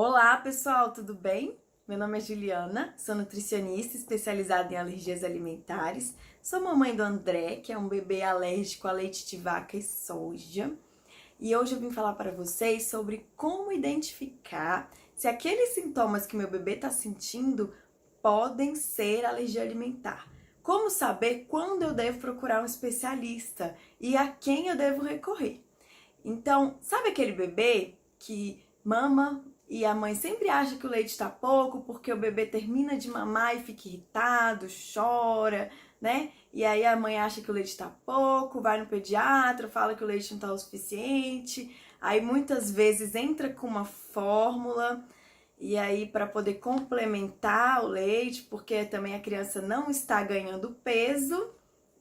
Olá, pessoal, tudo bem? Meu nome é Juliana, sou nutricionista especializada em alergias alimentares. Sou mamãe do André, que é um bebê alérgico a leite de vaca e soja. E hoje eu vim falar para vocês sobre como identificar se aqueles sintomas que meu bebê está sentindo podem ser alergia alimentar. Como saber quando eu devo procurar um especialista e a quem eu devo recorrer. Então, sabe aquele bebê que mama e a mãe sempre acha que o leite está pouco porque o bebê termina de mamar e fica irritado, chora, né? E aí a mãe acha que o leite está pouco, vai no pediatra, fala que o leite não está o suficiente. Aí muitas vezes entra com uma fórmula e aí para poder complementar o leite, porque também a criança não está ganhando peso.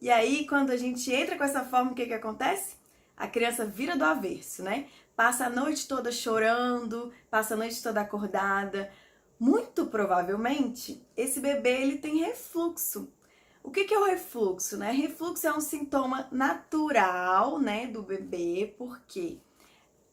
E aí quando a gente entra com essa fórmula, o que acontece? A criança vira do avesso, né? Passa a noite toda chorando, passa a noite toda acordada. Muito provavelmente, esse bebê ele tem refluxo. O que é o refluxo, né? Refluxo é um sintoma natural, né, do bebê, porque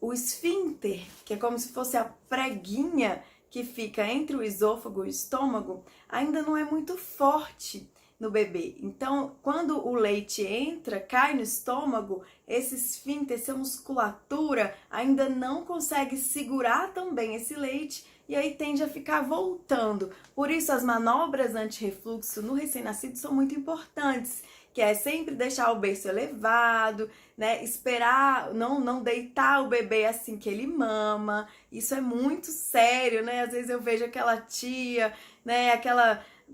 o esfíncter, que é como se fosse a preguinha que fica entre o esôfago e o estômago, ainda não é muito forte no bebê. Então, quando o leite entra, cai no estômago, esse esfíncter, essa musculatura ainda não consegue segurar tão bem esse leite e aí tende a ficar voltando. Por isso, as manobras anti-refluxo no recém-nascido são muito importantes, que é sempre deixar o berço elevado, né? Esperar, não deitar o bebê assim que ele mama. Isso é muito sério, né? Às vezes eu vejo aquela tia, né?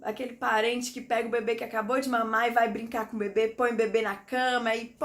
Aquele parente que pega o bebê que acabou de mamar e vai brincar com o bebê, põe o bebê na cama e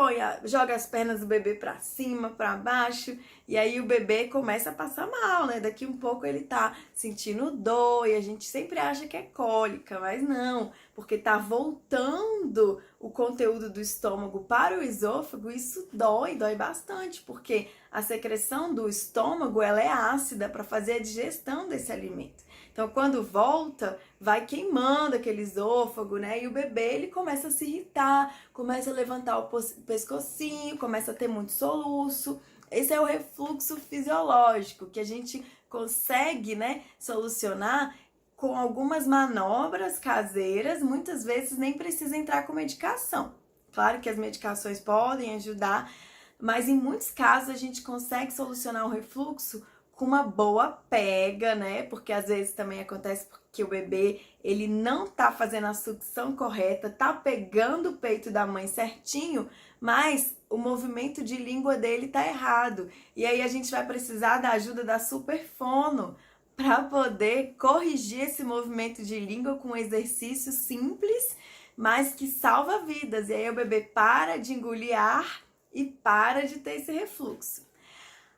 joga as pernas do bebê pra cima, pra baixo, e aí o bebê começa a passar mal, né? Daqui um pouco ele tá sentindo dor e a gente sempre acha que é cólica, mas não, porque tá voltando o conteúdo do estômago para o esôfago, isso dói bastante, porque a secreção do estômago ela é ácida para fazer a digestão desse alimento. Então, quando volta, vai queimando aquele esôfago, né? E o bebê, ele começa a se irritar, começa a levantar o pescocinho, começa a ter muito soluço. Esse é o refluxo fisiológico, que a gente consegue, né, solucionar com algumas manobras caseiras, muitas vezes nem precisa entrar com medicação. Claro que as medicações podem ajudar, mas em muitos casos a gente consegue solucionar o refluxo com uma boa pega, né? Porque às vezes também acontece porque o bebê, ele não tá fazendo a sucção correta, tá pegando o peito da mãe certinho, mas o movimento de língua dele tá errado. E aí a gente vai precisar da ajuda da superfono para poder corrigir esse movimento de língua com um exercício simples, mas que salva vidas. E aí o bebê para de engolir ar e para de ter esse refluxo.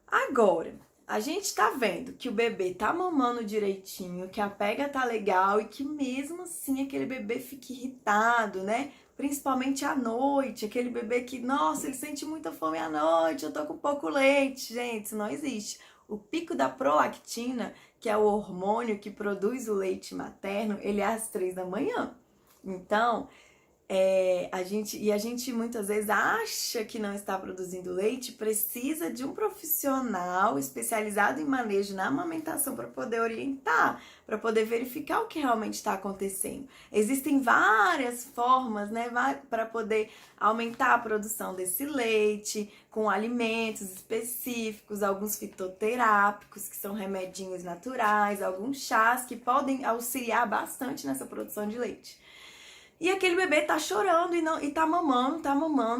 Agora, a gente tá vendo que o bebê tá mamando direitinho, que a pega tá legal e que mesmo assim aquele bebê fica irritado, né? Principalmente à noite, aquele bebê que, nossa, ele sente muita fome à noite, eu tô com pouco leite. Gente, isso não existe. O pico da prolactina, que é o hormônio que produz o leite materno, ele é às 3 da manhã. Então, a gente muitas vezes acha que não está produzindo leite, precisa de um profissional especializado em manejo na amamentação para poder orientar, para poder verificar o que realmente está acontecendo. Existem várias formas, né, para poder aumentar a produção desse leite, com alimentos específicos, alguns fitoterápicos, que são remedinhos naturais, alguns chás que podem auxiliar bastante nessa produção de leite. E aquele bebê tá chorando e tá mamando,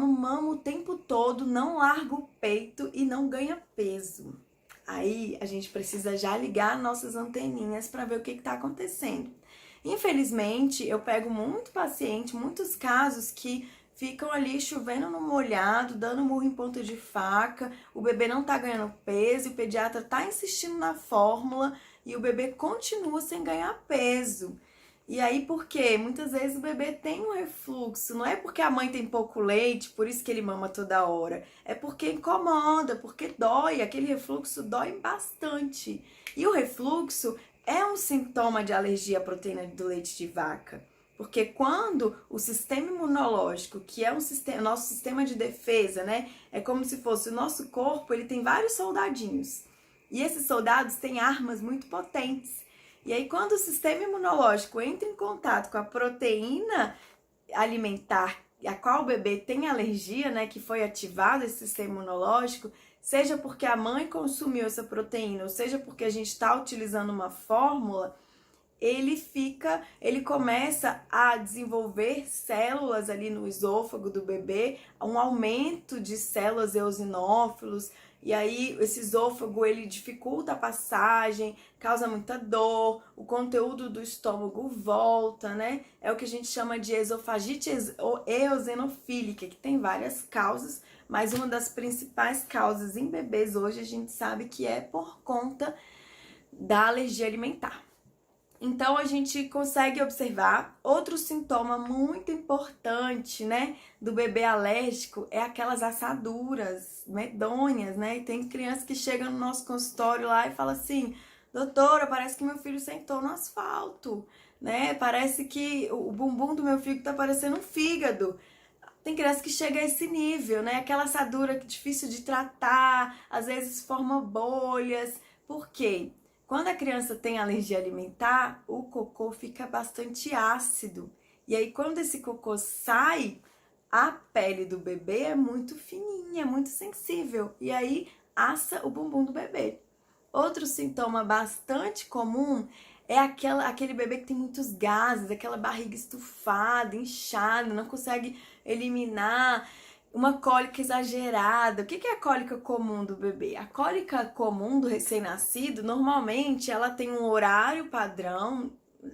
mama o tempo todo, não larga o peito e não ganha peso. Aí a gente precisa já ligar nossas anteninhas para ver o que tá acontecendo. Infelizmente, eu pego muito paciente, muitos casos que ficam ali chovendo no molhado, dando murro em ponta de faca, o bebê não tá ganhando peso, o pediatra tá insistindo na fórmula e o bebê continua sem ganhar peso. E aí, por quê? Muitas vezes o bebê tem um refluxo. Não é porque a mãe tem pouco leite, por isso que ele mama toda hora. É porque incomoda, porque dói. Aquele refluxo dói bastante. E o refluxo é um sintoma de alergia à proteína do leite de vaca. Porque quando o sistema imunológico, que é nosso sistema de defesa, né? É como se fosse o nosso corpo, ele tem vários soldadinhos. E esses soldados têm armas muito potentes. E aí, quando o sistema imunológico entra em contato com a proteína alimentar a qual o bebê tem alergia, né, que foi ativado esse sistema imunológico, seja porque a mãe consumiu essa proteína, ou seja porque a gente está utilizando uma fórmula, ele começa a desenvolver células ali no esôfago do bebê, um aumento de células eosinófilos, e aí esse esôfago ele dificulta a passagem, causa muita dor, o conteúdo do estômago volta, né? É o que a gente chama de esofagite eosinofílica, que tem várias causas, mas uma das principais causas em bebês hoje a gente sabe que é por conta da alergia alimentar. Então, a gente consegue observar outro sintoma muito importante, né, do bebê alérgico é aquelas assaduras medonhas, né? E tem criança que chega no nosso consultório lá e fala assim: doutora, parece que meu filho sentou no asfalto, né? Parece que o bumbum do meu filho tá parecendo um fígado. Tem criança que chega a esse nível, né? Aquela assadura que é difícil de tratar, às vezes forma bolhas. Por quê? Quando a criança tem alergia alimentar, o cocô fica bastante ácido. E aí, quando esse cocô sai, a pele do bebê é muito fininha, muito sensível. E aí, assa o bumbum do bebê. Outro sintoma bastante comum é aquele bebê que tem muitos gases, aquela barriga estufada, inchada, não consegue eliminar, uma cólica exagerada. O que é a cólica comum do bebê? A cólica comum do recém-nascido, normalmente, ela tem um horário padrão.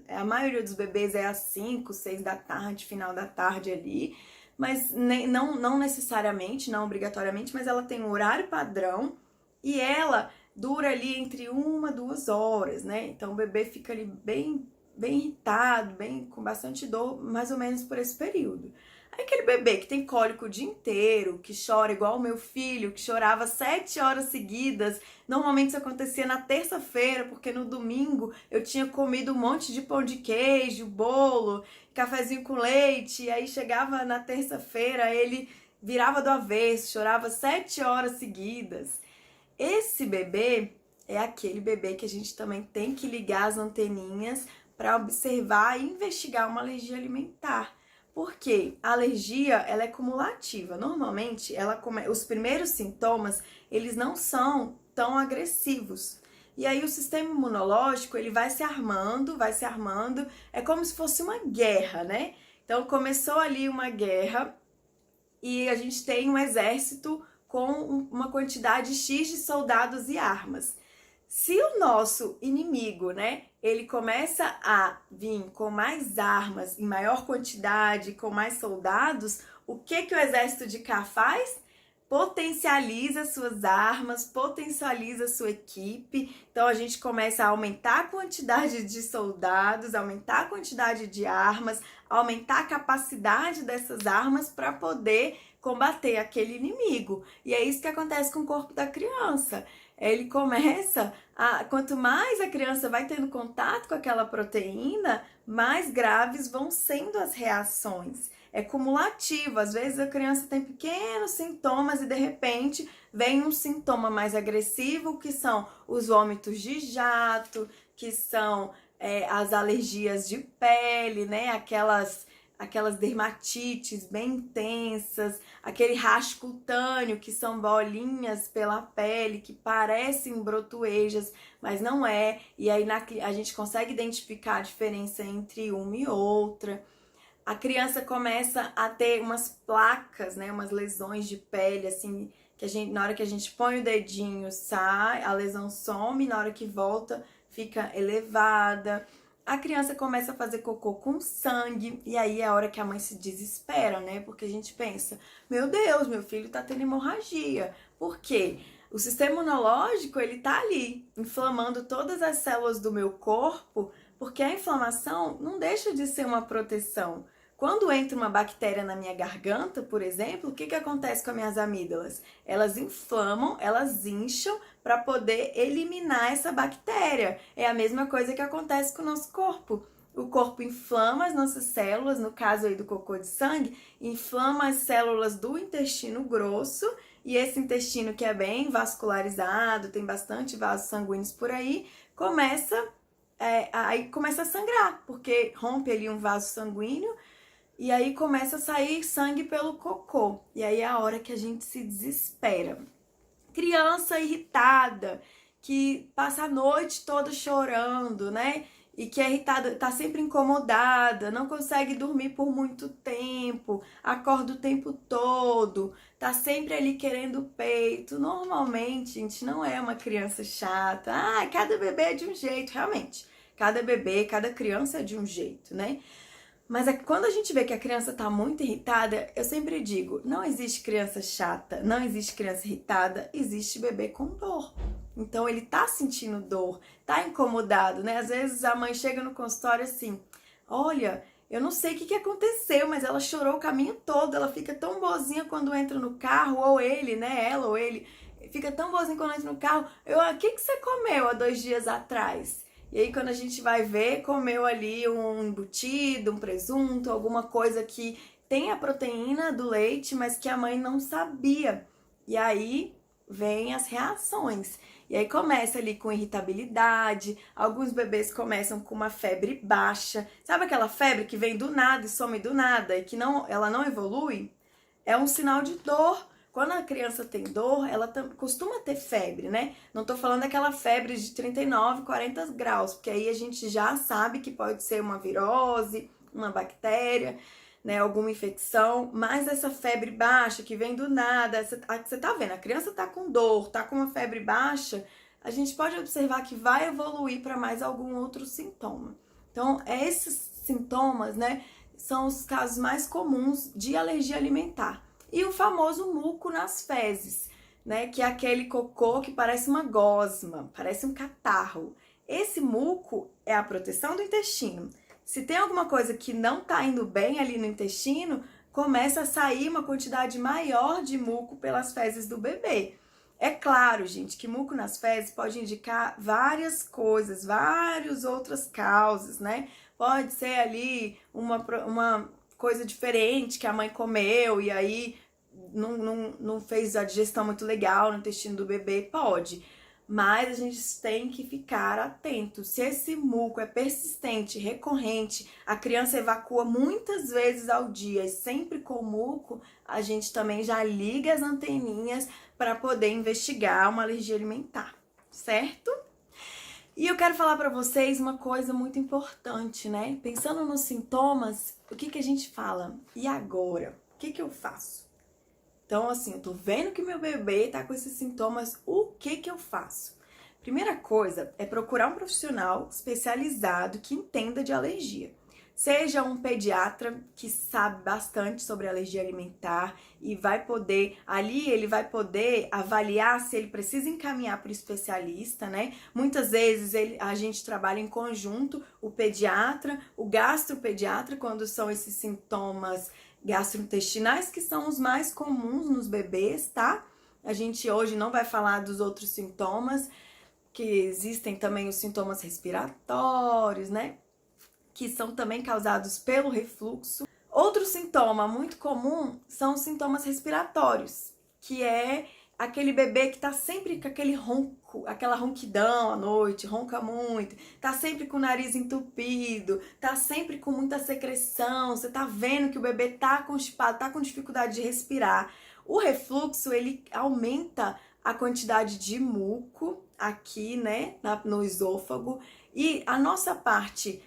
A maioria dos bebês é às 5, 6 da tarde, final da tarde ali. Mas não necessariamente, não obrigatoriamente, mas ela tem um horário padrão e ela dura ali entre 1 a 2 horas, né? Então o bebê fica ali bem irritado, com bastante dor, mais ou menos por esse período. Aí aquele bebê que tem cólico o dia inteiro, que chora igual o meu filho, que chorava 7 horas seguidas. Normalmente isso acontecia na terça-feira, porque no domingo eu tinha comido um monte de pão de queijo, bolo, cafezinho com leite. E aí chegava na terça-feira, ele virava do avesso, chorava 7 horas seguidas. Esse bebê é aquele bebê que a gente também tem que ligar as anteninhas para observar e investigar uma alergia alimentar. Porque a alergia, ela é cumulativa. Normalmente, os primeiros sintomas, eles não são tão agressivos. E aí o sistema imunológico, ele vai se armando, é como se fosse uma guerra, né? Então começou ali uma guerra e a gente tem um exército com uma quantidade X de soldados e armas. Se o nosso inimigo, né, ele começa a vir com mais armas, em maior quantidade, com mais soldados, o que o exército de cá faz? Potencializa suas armas, potencializa sua equipe. Então a gente começa a aumentar a quantidade de soldados, aumentar a quantidade de armas, aumentar a capacidade dessas armas para poder combater aquele inimigo. E é isso que acontece com o corpo da criança. Ele começa quanto mais a criança vai tendo contato com aquela proteína, mais graves vão sendo as reações. É cumulativo, às vezes a criança tem pequenos sintomas e de repente vem um sintoma mais agressivo, que são os vômitos de jato, que são as alergias de pele, né? Aquelas dermatites bem intensas, aquele rasgo cutâneo, que são bolinhas pela pele, que parecem brotoejas, mas não é. E aí a gente consegue identificar a diferença entre uma e outra. A criança começa a ter umas placas, né, umas lesões de pele, assim, que na hora que a gente põe o dedinho, sai, a lesão some, na hora que volta, fica elevada. A criança começa a fazer cocô com sangue, e aí é a hora que a mãe se desespera, né? Porque a gente pensa, meu Deus, meu filho tá tendo hemorragia. Por quê? O sistema imunológico, ele tá ali, inflamando todas as células do meu corpo, porque a inflamação não deixa de ser uma proteção. Quando entra uma bactéria na minha garganta, por exemplo, o que acontece com as minhas amígdalas? Elas inflamam, elas incham para poder eliminar essa bactéria. É a mesma coisa que acontece com o nosso corpo. O corpo inflama as nossas células, no caso aí do cocô de sangue, inflama as células do intestino grosso e esse intestino que é bem vascularizado, tem bastante vasos sanguíneos por aí, aí começa a sangrar, porque rompe ali um vaso sanguíneo e aí começa a sair sangue pelo cocô. E aí é a hora que a gente se desespera. Criança irritada, que passa a noite toda chorando, né? E que é irritada, tá sempre incomodada, não consegue dormir por muito tempo, acorda o tempo todo, tá sempre ali querendo peito. Normalmente, gente, não é uma criança chata. Ah, cada bebê é de um jeito, realmente. Cada bebê, cada criança é de um jeito, né? Mas quando a gente vê que a criança tá muito irritada, eu sempre digo, não existe criança chata, não existe criança irritada, existe bebê com dor. Então ele tá sentindo dor, tá incomodado, né? Às vezes a mãe chega no consultório assim, olha, eu não sei o que aconteceu, mas ela chorou o caminho todo, ela fica tão boazinha quando entra no carro, ou ele, né? Ela ou ele, fica tão boazinha quando entra no carro. O que você comeu há 2 dias atrás? E aí quando a gente vai ver, comeu ali um embutido, um presunto, alguma coisa que tem a proteína do leite, mas que a mãe não sabia. E aí vem as reações. E aí começa ali com irritabilidade, alguns bebês começam com uma febre baixa. Sabe aquela febre que vem do nada e some do nada e que ela não evolui? É um sinal de dor. Quando a criança tem dor, ela costuma ter febre, né? Não tô falando daquela febre de 39, 40 graus, porque aí a gente já sabe que pode ser uma virose, uma bactéria, né? Alguma infecção, mas essa febre baixa que vem do nada, você tá vendo, a criança tá com dor, tá com uma febre baixa, a gente pode observar que vai evoluir para mais algum outro sintoma. Então, esses sintomas, né, são os casos mais comuns de alergia alimentar. E o famoso muco nas fezes, né? Que é aquele cocô que parece uma gosma, parece um catarro. Esse muco é a proteção do intestino. Se tem alguma coisa que não tá indo bem ali no intestino, começa a sair uma quantidade maior de muco pelas fezes do bebê. É claro, gente, que muco nas fezes pode indicar várias coisas, várias outras causas, né? Pode ser ali uma coisa diferente que a mãe comeu e aí não fez a digestão muito legal no intestino do bebê, pode. Mas a gente tem que ficar atento. Se esse muco é persistente, recorrente, a criança evacua muitas vezes ao dia e sempre com muco, a gente também já liga as anteninhas para poder investigar uma alergia alimentar, certo? E eu quero falar para vocês uma coisa muito importante, né? Pensando nos sintomas, o que a gente fala? E agora? O que eu faço? Então, assim, eu tô vendo que meu bebê tá com esses sintomas, o que eu faço? Primeira coisa é procurar um profissional especializado que entenda de alergia. Seja um pediatra que sabe bastante sobre alergia alimentar e ele vai poder avaliar se ele precisa encaminhar para o especialista, né? Muitas vezes a gente trabalha em conjunto, o pediatra, o gastropediatra, quando são esses sintomas gastrointestinais, que são os mais comuns nos bebês, tá? A gente hoje não vai falar dos outros sintomas, que existem também os sintomas respiratórios, né? Que são também causados pelo refluxo. Outro sintoma muito comum são os sintomas respiratórios, que é aquele bebê que tá sempre com aquele ronco, aquela ronquidão à noite, ronca muito, tá sempre com o nariz entupido, tá sempre com muita secreção, você tá vendo que o bebê tá constipado, tá com dificuldade de respirar. O refluxo, ele aumenta a quantidade de muco aqui, né, no esôfago, e a nossa parte,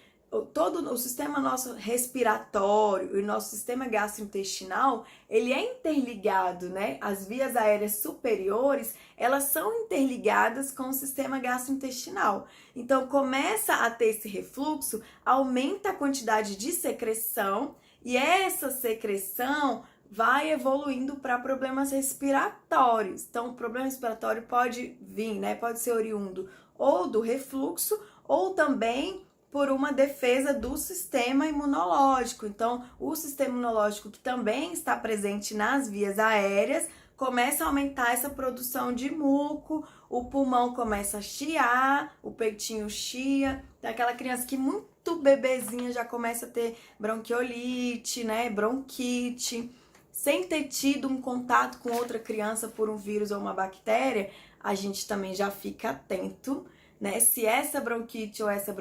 todo o sistema nosso respiratório e o nosso sistema gastrointestinal, ele é interligado, né? As vias aéreas superiores, elas são interligadas com o sistema gastrointestinal. Então, começa a ter esse refluxo, aumenta a quantidade de secreção e essa secreção vai evoluindo para problemas respiratórios. Então, o problema respiratório pode vir, né? Pode ser oriundo ou do refluxo ou também por uma defesa do sistema imunológico. Então, o sistema imunológico, que também está presente nas vias aéreas, começa a aumentar essa produção de muco, o pulmão começa a chiar, o peitinho chia, daquela criança que muito bebezinha já começa a ter bronquiolite, né, bronquite. sem ter tido um contato com outra criança por um vírus ou uma bactéria, a gente também já fica atento, né? Se essa bronquite ou essa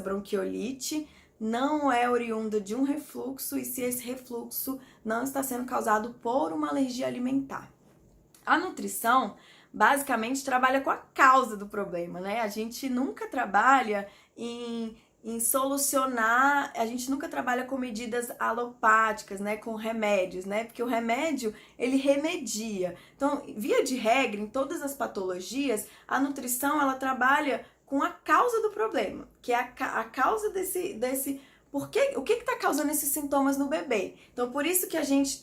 bronquiolite não é oriunda de um refluxo e se esse refluxo não está sendo causado por uma alergia alimentar. A nutrição basicamente trabalha com a causa do problema, né? A gente nunca trabalha em solucionar, a gente nunca trabalha com medidas alopáticas, né, com remédios, né, porque o remédio, ele remedia. Então, via de regra, em todas as patologias, a nutrição, ela trabalha com a causa do problema, que é a causa desse o que está causando esses sintomas no bebê? Então, por isso que a gente...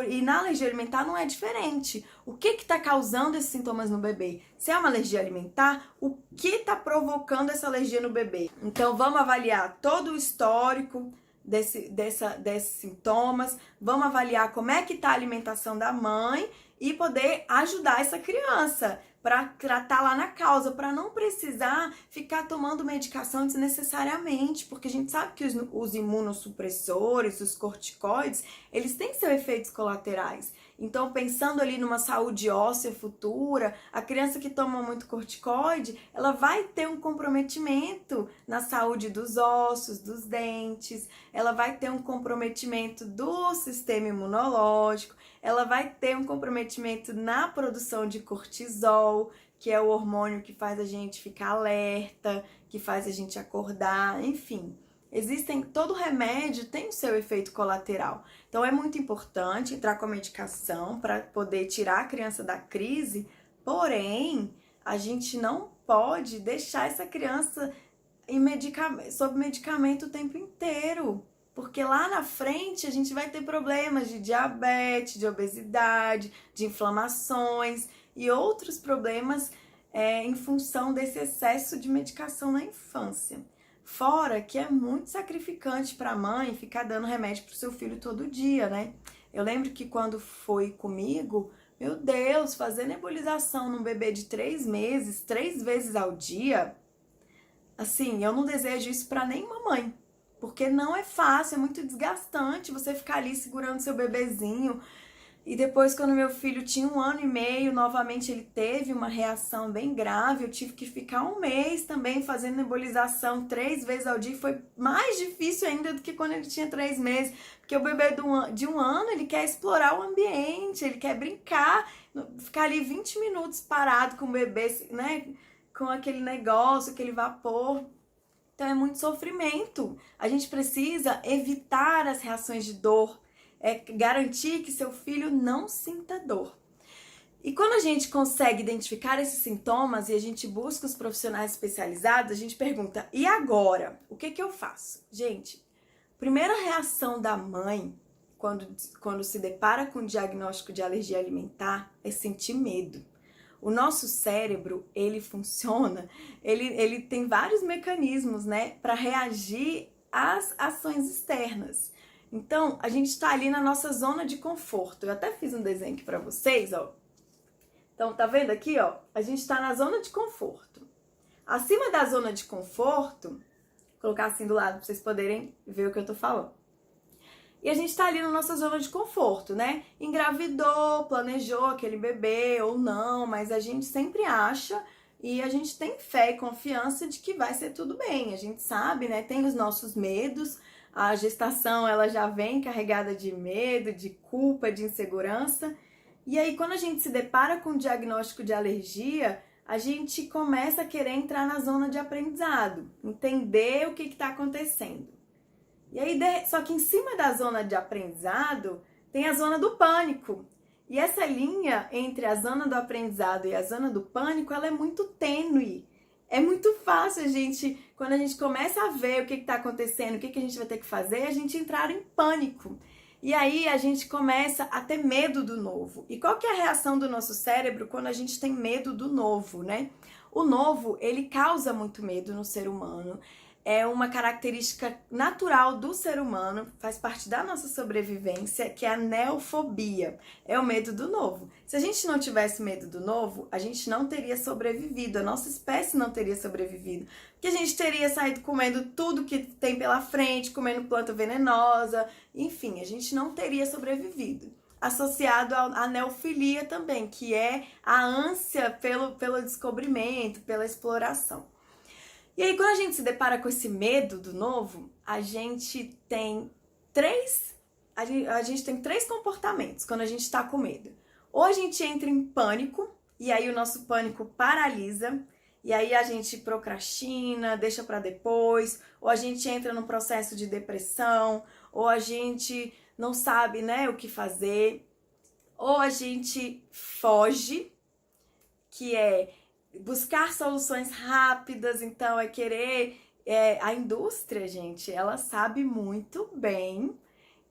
E na alergia alimentar não é diferente. O que está causando esses sintomas no bebê? Se é uma alergia alimentar, o que está provocando essa alergia no bebê? Então, vamos avaliar todo o histórico desses sintomas, vamos avaliar como é que está a alimentação da mãe e poder ajudar essa criança para tratar lá na causa, para não precisar ficar tomando medicação desnecessariamente, porque a gente sabe que os imunossupressores, os corticoides, eles têm seus efeitos colaterais. Então, pensando ali numa saúde óssea futura, a criança que toma muito corticoide, ela vai ter um comprometimento na saúde dos ossos, dos dentes, ela vai ter um comprometimento do sistema imunológico, ela vai ter um comprometimento na produção de cortisol, que é o hormônio que faz a gente ficar alerta, que faz a gente acordar, enfim. Todo remédio tem o seu efeito colateral. Então é muito importante entrar com a medicação para poder tirar a criança da crise, porém, a gente não pode deixar essa criança sob medicamento o tempo inteiro. Porque lá na frente a gente vai ter problemas de diabetes, de obesidade, de inflamações e outros problemas em função desse excesso de medicação na infância. Fora que é muito sacrificante para a mãe ficar dando remédio para o seu filho todo dia, né? Eu lembro que quando foi comigo, meu Deus, fazer nebulização num bebê de 3 meses, 3 vezes ao dia, assim, eu não desejo isso para nenhuma mãe. Porque não é fácil, é muito desgastante você ficar ali segurando seu bebezinho. E depois, quando meu filho tinha 1 ano e meio, novamente ele teve uma reação bem grave. Eu tive que ficar 1 mês também fazendo nebulização 3 vezes ao dia. Foi mais difícil ainda do que quando ele tinha 3 meses. Porque o bebê de 1 ano, ele quer explorar o ambiente, ele quer brincar. Ficar ali 20 minutos parado com o bebê, né? Com aquele negócio, aquele vapor. Então é muito sofrimento. A gente precisa evitar as reações de dor, garantir que seu filho não sinta dor. E quando a gente consegue identificar esses sintomas e a gente busca os profissionais especializados, a gente pergunta, e agora? O que eu faço? Gente, primeira reação da mãe, quando se depara com o diagnóstico de alergia alimentar, é sentir medo. O nosso cérebro, ele funciona, ele tem vários mecanismos, né, para reagir às ações externas. Então, a gente está ali na nossa zona de conforto. Eu até fiz um desenho aqui para vocês, ó. Então, tá vendo aqui, ó? A gente está na zona de conforto. Acima da zona de conforto, vou colocar assim do lado para vocês poderem ver o que eu tô falando. E a gente tá ali na nossa zona de conforto, né? Engravidou, planejou aquele bebê ou não, mas a gente sempre acha e a gente tem fé e confiança de que vai ser tudo bem. A gente sabe, né? Tem os nossos medos, a gestação ela já vem carregada de medo, de culpa, de insegurança. E aí quando a gente se depara com o diagnóstico de alergia, a gente começa a querer entrar na zona de aprendizado, entender o que está acontecendo. E aí, só que em cima da zona de aprendizado, tem a zona do pânico. E essa linha entre a zona do aprendizado e a zona do pânico, ela é muito tênue. É muito fácil quando a gente começa a ver o que está acontecendo, o que a gente vai ter que fazer, a gente entrar em pânico. E aí a gente começa a ter medo do novo. E qual que é a reação do nosso cérebro quando a gente tem medo do novo, né? O novo, ele causa muito medo no ser humano. é uma característica natural do ser humano, faz parte da nossa sobrevivência, que é a neofobia, é o medo do novo. Se a gente não tivesse medo do novo, a gente não teria sobrevivido, a nossa espécie não teria sobrevivido, porque a gente teria saído comendo tudo que tem pela frente, comendo planta venenosa, enfim, a gente não teria sobrevivido. Associado à neofilia também, que é a ânsia pelo descobrimento, pela exploração. E aí, quando a gente se depara com esse medo do novo, a gente tem três comportamentos quando a gente está com medo. Ou a gente entra em pânico, e aí o nosso pânico paralisa, e aí a gente procrastina, deixa para depois, ou a gente entra num processo de depressão, ou a gente não sabe, né, o que fazer, ou a gente foge, que é buscar soluções rápidas, então é querer... a indústria, gente, ela sabe muito bem,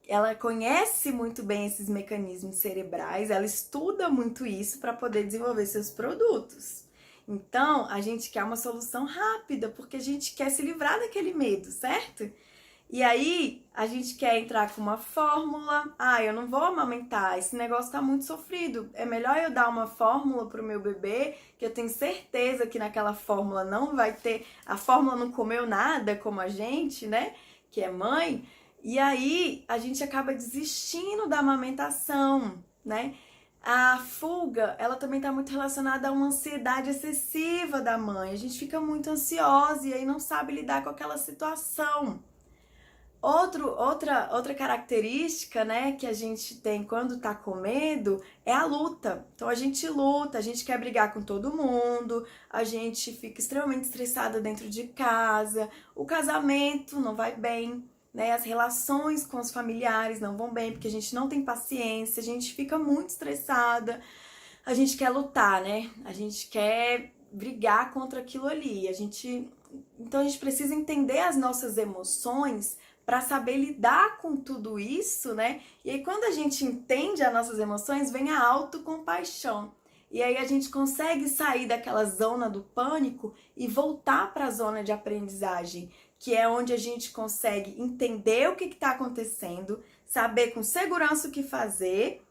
ela conhece muito bem esses mecanismos cerebrais, ela estuda muito isso para poder desenvolver seus produtos. Então, a gente quer uma solução rápida, porque a gente quer se livrar daquele medo, certo? E aí, a gente quer entrar com uma fórmula. Eu não vou amamentar, esse negócio tá muito sofrido. É melhor eu dar uma fórmula pro meu bebê, que eu tenho certeza que naquela fórmula não vai ter... A fórmula não comeu nada como a gente, né? Que é mãe. E aí, a gente acaba desistindo da amamentação, né? A fuga, ela também tá muito relacionada a uma ansiedade excessiva da mãe. A gente fica muito ansiosa e aí não sabe lidar com aquela situação. Outra característica, né, que a gente tem quando tá com medo é a luta. Então a gente luta, a gente quer brigar com todo mundo, a gente fica extremamente estressada dentro de casa, o casamento não vai bem, né, as relações com os familiares não vão bem, porque a gente não tem paciência, a gente fica muito estressada, a gente quer lutar, né, a gente quer brigar contra aquilo ali, então a gente precisa entender as nossas emoções para saber lidar com tudo isso, né? E aí quando a gente entende as nossas emoções, vem a autocompaixão. E aí a gente consegue sair daquela zona do pânico e voltar para a zona de aprendizagem, que é onde a gente consegue entender o que está acontecendo, saber com segurança o que fazer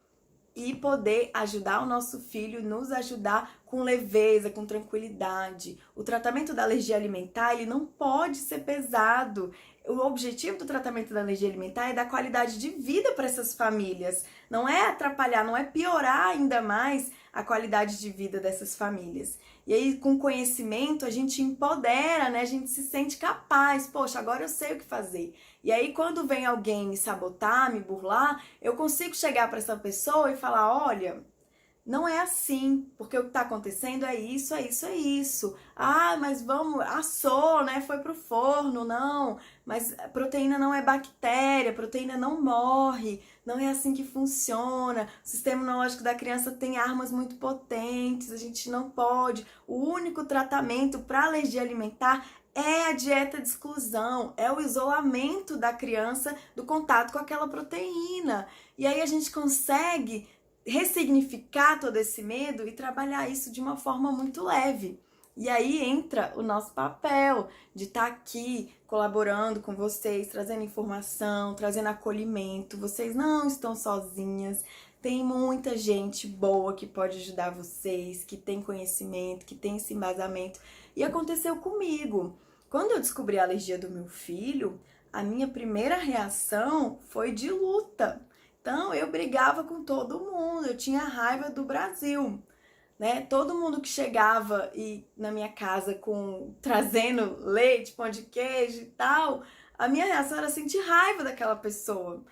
e poder ajudar o nosso filho, nos ajudar com leveza, com tranquilidade. O tratamento da alergia alimentar, ele não pode ser pesado. O objetivo do tratamento da alergia alimentar é dar qualidade de vida para essas famílias. Não é atrapalhar, não é piorar ainda mais a qualidade de vida dessas famílias. E aí, com conhecimento, a gente empodera, né? A gente se sente capaz. Poxa, agora eu sei o que fazer. E aí, quando vem alguém me sabotar, me burlar, eu consigo chegar para essa pessoa e falar, olha... Não é assim, porque o que está acontecendo é isso, é isso, é isso. Mas vamos, assou, né? Foi pro forno, não. Mas proteína não é bactéria, proteína não morre, não é assim que funciona. O sistema imunológico da criança tem armas muito potentes, a gente não pode. O único tratamento para alergia alimentar é a dieta de exclusão, é o isolamento da criança do contato com aquela proteína. E aí a gente consegue ressignificar todo esse medo e trabalhar isso de uma forma muito leve. E aí entra o nosso papel de estar aqui colaborando com vocês, trazendo informação, trazendo acolhimento. Vocês não estão sozinhas, tem muita gente boa que pode ajudar vocês, que tem conhecimento, que tem esse embasamento. E aconteceu comigo. Quando eu descobri a alergia do meu filho, a minha primeira reação foi de luta. Então, eu brigava com todo mundo, eu tinha raiva do Brasil, né? Todo mundo que chegava na minha casa trazendo leite, pão de queijo e tal, a minha reação era sentir raiva daquela pessoa.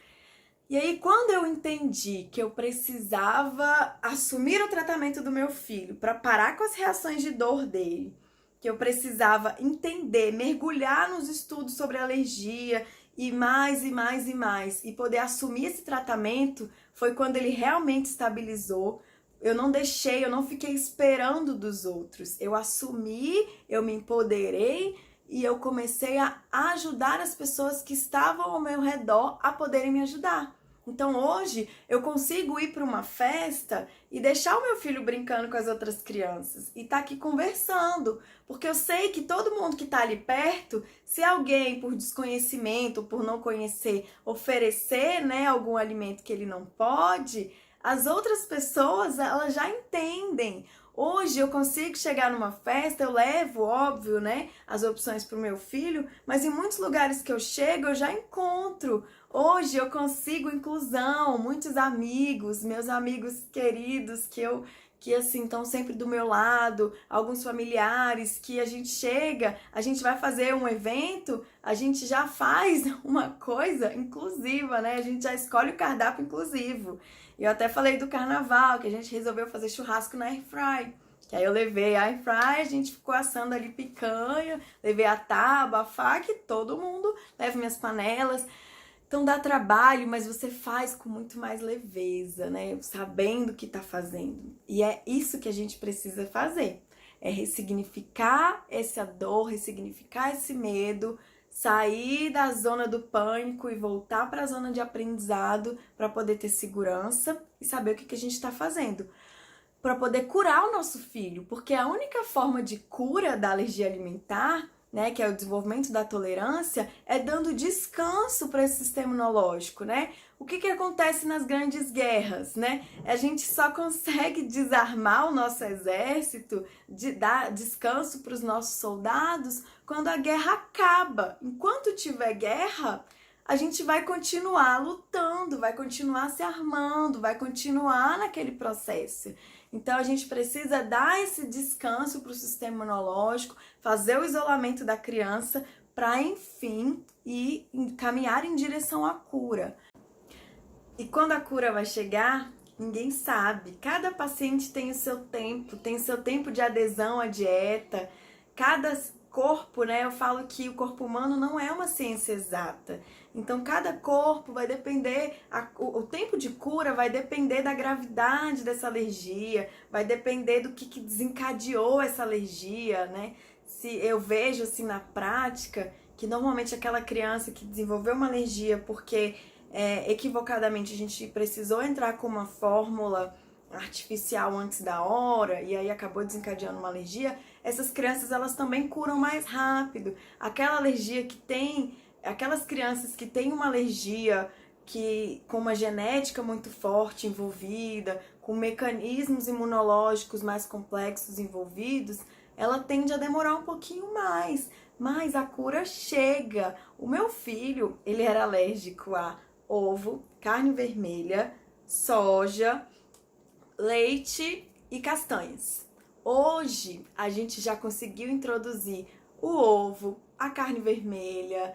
E aí, quando eu entendi que eu precisava assumir o tratamento do meu filho para parar com as reações de dor dele, que eu precisava entender, mergulhar nos estudos sobre alergia e mais, e mais, e mais, e poder assumir esse tratamento, foi quando ele realmente estabilizou. Eu não deixei, eu não fiquei esperando dos outros. Eu assumi, eu me empoderei e eu comecei a ajudar as pessoas que estavam ao meu redor a poderem me ajudar. Então hoje eu consigo ir para uma festa e deixar o meu filho brincando com as outras crianças e tá aqui conversando, porque eu sei que todo mundo que tá ali perto, se alguém por desconhecimento, por não conhecer, oferecer, né, algum alimento que ele não pode, as outras pessoas, elas já entendem. Hoje eu consigo chegar numa festa, eu levo, óbvio, né, as opções para o meu filho, mas em muitos lugares que eu chego eu já encontro. Hoje eu consigo inclusão, muitos amigos, meus amigos queridos que assim estão sempre do meu lado, alguns familiares que a gente chega, a gente vai fazer um evento, a gente já faz uma coisa inclusiva, né? A gente já escolhe o cardápio inclusivo. E eu até falei do carnaval, que a gente resolveu fazer churrasco na airfry. Que aí eu levei a airfry, a gente ficou assando ali picanha, levei a tábua, a faca e todo mundo leva minhas panelas. Então dá trabalho, mas você faz com muito mais leveza, né? Sabendo o que tá fazendo. E é isso que a gente precisa fazer. É ressignificar essa dor, ressignificar esse medo, sair da zona do pânico e voltar para a zona de aprendizado para poder ter segurança e saber o que a gente está fazendo. Para poder curar o nosso filho, porque a única forma de cura da alergia alimentar, né, que é o desenvolvimento da tolerância, é dando descanso para esse sistema imunológico, né? O que acontece nas grandes guerras, né? A gente só consegue desarmar o nosso exército, dar descanso para os nossos soldados quando a guerra acaba. Enquanto tiver guerra, a gente vai continuar lutando, vai continuar se armando, vai continuar naquele processo. Então a gente precisa dar esse descanso para o sistema imunológico, fazer o isolamento da criança para, enfim, ir caminhar em direção à cura. E quando a cura vai chegar, ninguém sabe. Cada paciente tem o seu tempo de adesão à dieta. Cada corpo, né? Eu falo que o corpo humano não é uma ciência exata. Então, cada corpo vai depender, o tempo de cura vai depender da gravidade dessa alergia, vai depender do que desencadeou essa alergia, né? Se eu vejo assim na prática que normalmente aquela criança que desenvolveu uma alergia porque equivocadamente a gente precisou entrar com uma fórmula artificial antes da hora e aí acabou desencadeando uma alergia, essas crianças elas também curam mais rápido. Aquela alergia que tem, aquelas crianças que têm uma alergia que com uma genética muito forte envolvida, com mecanismos imunológicos mais complexos envolvidos, ela tende a demorar um pouquinho mais, mas a cura chega. O meu filho, ele era alérgico a ovo, carne vermelha, soja, leite e castanhas. Hoje a gente já conseguiu introduzir o ovo, a carne vermelha,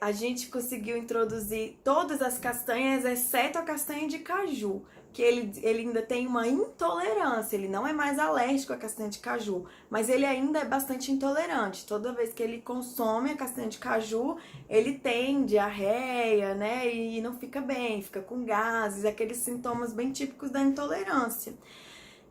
a gente conseguiu introduzir todas as castanhas, exceto a castanha de caju, que ele ainda tem uma intolerância, ele não é mais alérgico à castanha de caju, mas ele ainda é bastante intolerante. Toda vez que ele consome a castanha de caju, ele tem diarreia, né, e não fica bem, fica com gases, aqueles sintomas bem típicos da intolerância.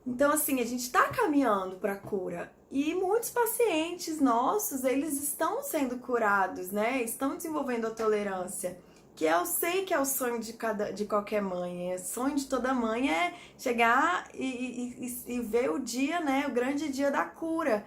Então, assim, a gente tá caminhando para a cura. E muitos pacientes nossos, eles estão sendo curados, né? Estão desenvolvendo a tolerância. Que eu sei que é o sonho de qualquer mãe. O sonho de toda mãe é chegar e ver o dia, né? O grande dia da cura.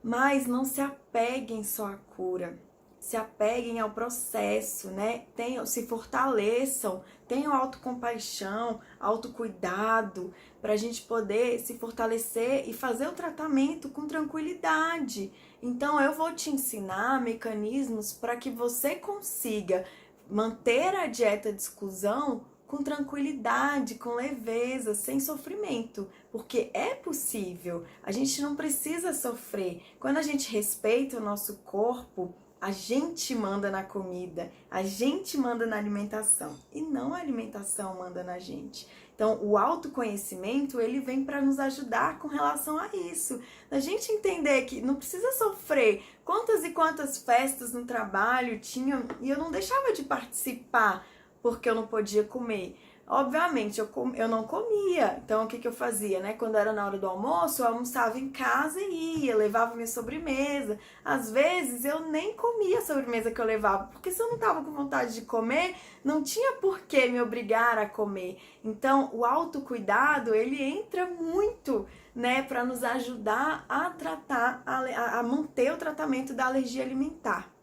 Mas não se apeguem só à cura. Se apeguem ao processo, né? Se fortaleçam, tenham autocompaixão, autocuidado, para a gente poder se fortalecer e fazer o tratamento com tranquilidade. Então, eu vou te ensinar mecanismos para que você consiga manter a dieta de exclusão com tranquilidade, com leveza, sem sofrimento, porque é possível. A gente não precisa sofrer. Quando a gente respeita o nosso corpo, a gente manda na comida, a gente manda na alimentação e não a alimentação manda na gente. Então, o autoconhecimento, ele vem para nos ajudar com relação a isso. A gente entender que não precisa sofrer. Quantas e quantas festas no trabalho tinham e eu não deixava de participar porque eu não podia comer. Obviamente, eu não comia. Então, o que eu fazia, né? Quando era na hora do almoço, eu almoçava em casa e ia, levava minha sobremesa. Às vezes, eu nem comia a sobremesa que eu levava, porque se eu não tava com vontade de comer, não tinha por que me obrigar a comer. Então, o autocuidado, ele entra muito, né, para nos ajudar a tratar, a manter o tratamento da alergia alimentar.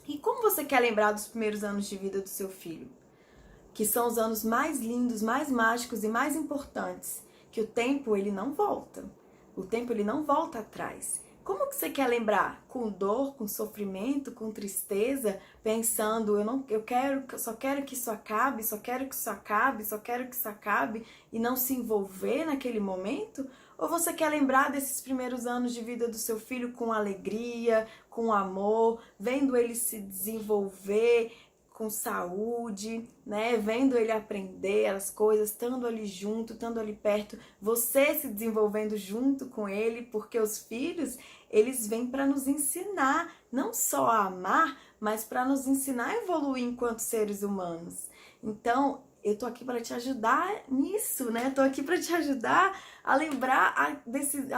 E como você quer lembrar dos primeiros anos de vida do seu filho? Que são os anos mais lindos, mais mágicos e mais importantes, que o tempo ele não volta. O tempo ele não volta atrás. Como que você quer lembrar? Com dor, com sofrimento, com tristeza, pensando, só quero que isso acabe, só quero que isso acabe, só quero que isso acabe e não se envolver naquele momento? Ou você quer lembrar desses primeiros anos de vida do seu filho com alegria, com amor, vendo ele se desenvolver, com saúde, né? Vendo ele aprender as coisas, estando ali junto, estando ali perto, você se desenvolvendo junto com ele, porque os filhos, eles vêm para nos ensinar não só a amar, mas para nos ensinar a evoluir enquanto seres humanos. Então, eu tô aqui para te ajudar nisso, né? Tô aqui para te ajudar a lembrar,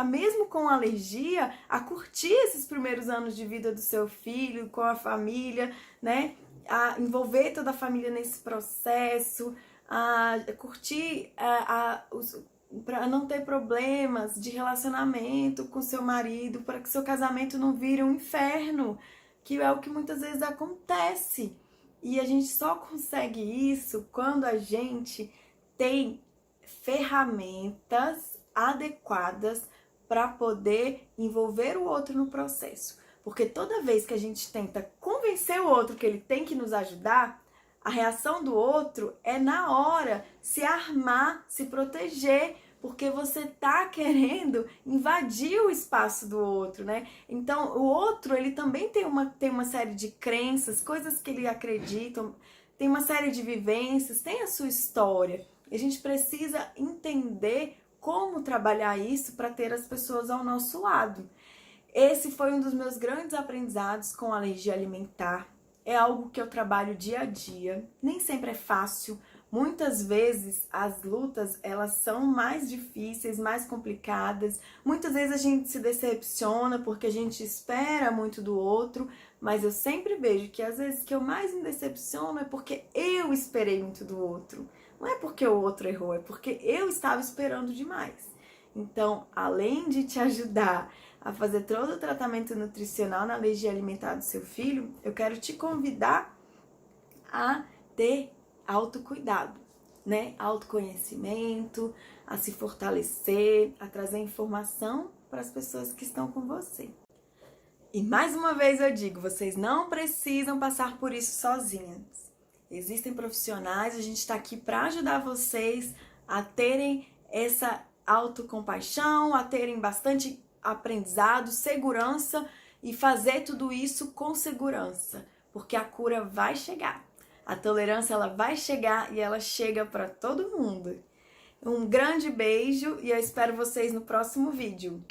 mesmo com alergia, a curtir esses primeiros anos de vida do seu filho, com a família, né? A envolver toda a família nesse processo, a curtir, para não ter problemas de relacionamento com seu marido, para que seu casamento não vire um inferno, que é o que muitas vezes acontece. E a gente só consegue isso quando a gente tem ferramentas adequadas para poder envolver o outro no processo. Porque toda vez que a gente tenta convencer o outro que ele tem que nos ajudar, a reação do outro é na hora se armar, se proteger, porque você tá querendo invadir o espaço do outro, né? Então, o outro, ele também tem uma série de crenças, coisas que ele acredita, tem uma série de vivências, tem a sua história. E a gente precisa entender como trabalhar isso para ter as pessoas ao nosso lado. Esse foi um dos meus grandes aprendizados com alergia alimentar. É algo que eu trabalho dia a dia. Nem sempre é fácil. Muitas vezes as lutas, elas são mais difíceis, mais complicadas. Muitas vezes a gente se decepciona porque a gente espera muito do outro. Mas eu sempre vejo que às vezes que eu mais me decepciono é porque eu esperei muito do outro. Não é porque o outro errou, é porque eu estava esperando demais. Então, além de te ajudar a fazer todo o tratamento nutricional na alergia alimentar do seu filho, eu quero te convidar a ter autocuidado, né? Autoconhecimento, a se fortalecer, a trazer informação para as pessoas que estão com você. E mais uma vez eu digo, vocês não precisam passar por isso sozinhas. Existem profissionais, a gente está aqui para ajudar vocês a terem essa autocompaixão, a terem bastante aprendizado, segurança e fazer tudo isso com segurança, porque a cura vai chegar. A tolerância ela vai chegar e ela chega para todo mundo. Um grande beijo e eu espero vocês no próximo vídeo.